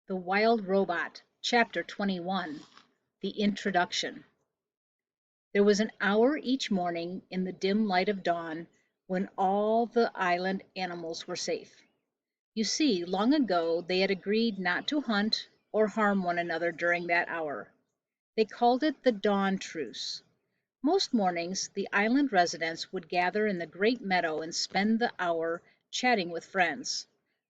The Wild Robot, Chapter 21. The Introduction. There was an hour each morning in the dim light of dawn when all the island animals were safe. You see, long ago they had agreed not to hunt or harm one another during that hour. They called it the Dawn Truce. Most mornings the island residents would gather in the great meadow and spend the hour chatting with friends.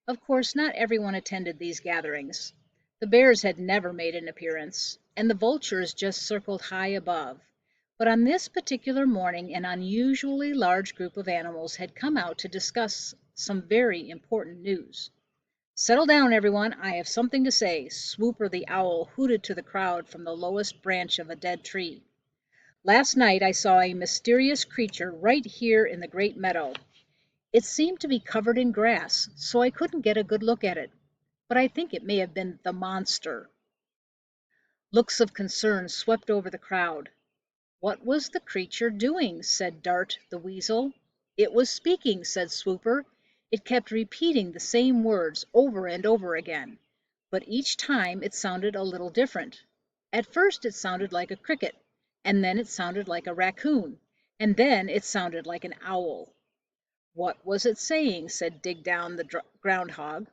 Of course, not everyone attended these gatherings. The bears had never made an appearance, and the vultures just circled high above. But on this particular morning an unusually large group of animals had come out to discuss some very important news. "Settle down, everyone, I have something to say," Swooper the owl hooted to the crowd from the lowest branch of a dead tree. "Last night I saw a mysterious creature right here in the great meadow. It seemed to be covered in grass, so I couldn't get a good look at it, but I think it may have been the monster." Looks of concern swept over the crowd. "What was the creature doing?" said Dart the weasel. "It was speaking," said Swooper. "It kept repeating the same words over and over again, but each time it sounded a little different. At first it sounded like a cricket, and then it sounded like a raccoon, and then it sounded like an owl." "What was it saying?" said Digdown the groundhog.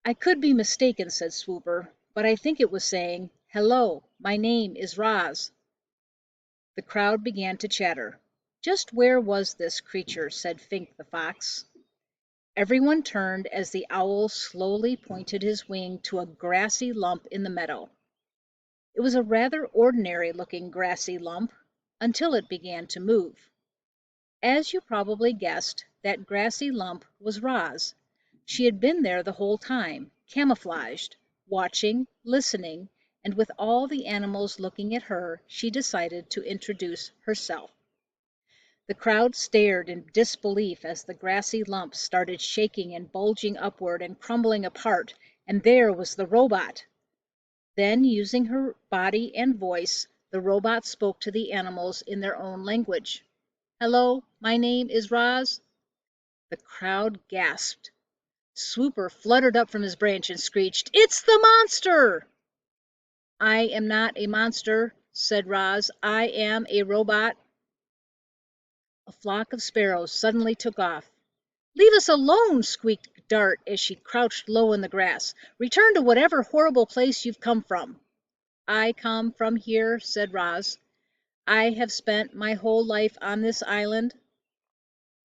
"I could be mistaken," said Swooper, "but I think it was saying, 'Hello, my name is Roz.'" The crowd began to chatter. "Just where was this creature?" said Fink the fox. Everyone turned as the owl slowly pointed his wing to a grassy lump in the meadow. It was a rather ordinary looking grassy lump until it began to move. As you probably guessed, that grassy lump was Roz. She had been there the whole time, camouflaged, watching, listening, and with all the animals looking at her, she decided to introduce herself. The crowd stared in disbelief as the grassy lump started shaking and bulging upward and crumbling apart, and there was the robot. Then, using her body and voice, the robot spoke to the animals in their own language. "Hello, my name is Roz." The crowd gasped. Swooper fluttered up from his branch and screeched, "It's the monster!" "I am not a monster," said Roz. "I am a robot." A flock of sparrows suddenly took off. "Leave us alone!" squeaked Dart as she crouched low in the grass. "Return to whatever horrible place you've come from." "I come from here," said Roz. "I have spent my whole life on this island."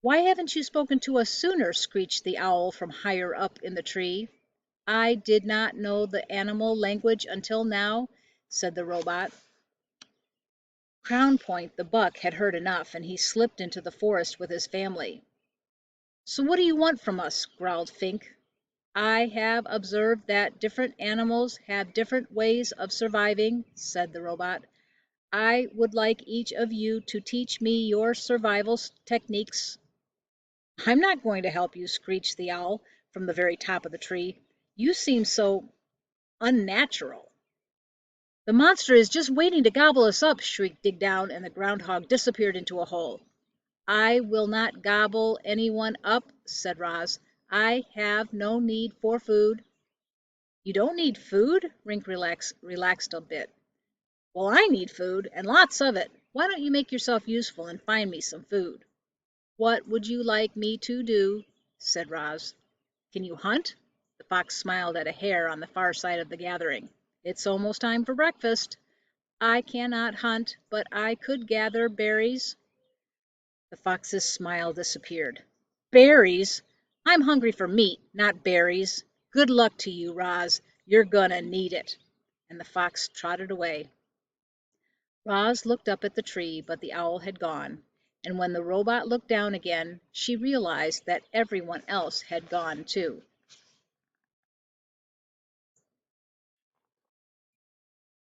"Why haven't you spoken to us sooner?" screeched the owl from higher up in the tree. "I did not know the animal language until now," said the robot. Crown Point the buck had heard enough, and he slipped into the forest with his family. "So what do you want from us?" growled Fink. "I have observed that different animals have different ways of surviving," said the robot. "I would like each of you to teach me your survival techniques." "I'm not going to help you," screeched the owl from the very top of the tree. "You seem so unnatural." "The monster is just waiting to gobble us up," shrieked Digdown, and the groundhog disappeared into a hole. "I will not gobble anyone up," said Roz. "I have no need for food." "You don't need food?" Rink relaxed a bit. "Well, I need food, and lots of it. Why don't you make yourself useful and find me some food?" "What would you like me to do?" said Roz. "Can you hunt?" The fox smiled at a hare on the far side of the gathering. "It's almost time for breakfast." "I cannot hunt, but I could gather berries." The fox's smile disappeared. "Berries? I'm hungry for meat, not berries. Good luck to you, Roz. You're gonna need it." And the fox trotted away. Roz looked up at the tree, but the owl had gone, and when the robot looked down again, she realized that everyone else had gone too.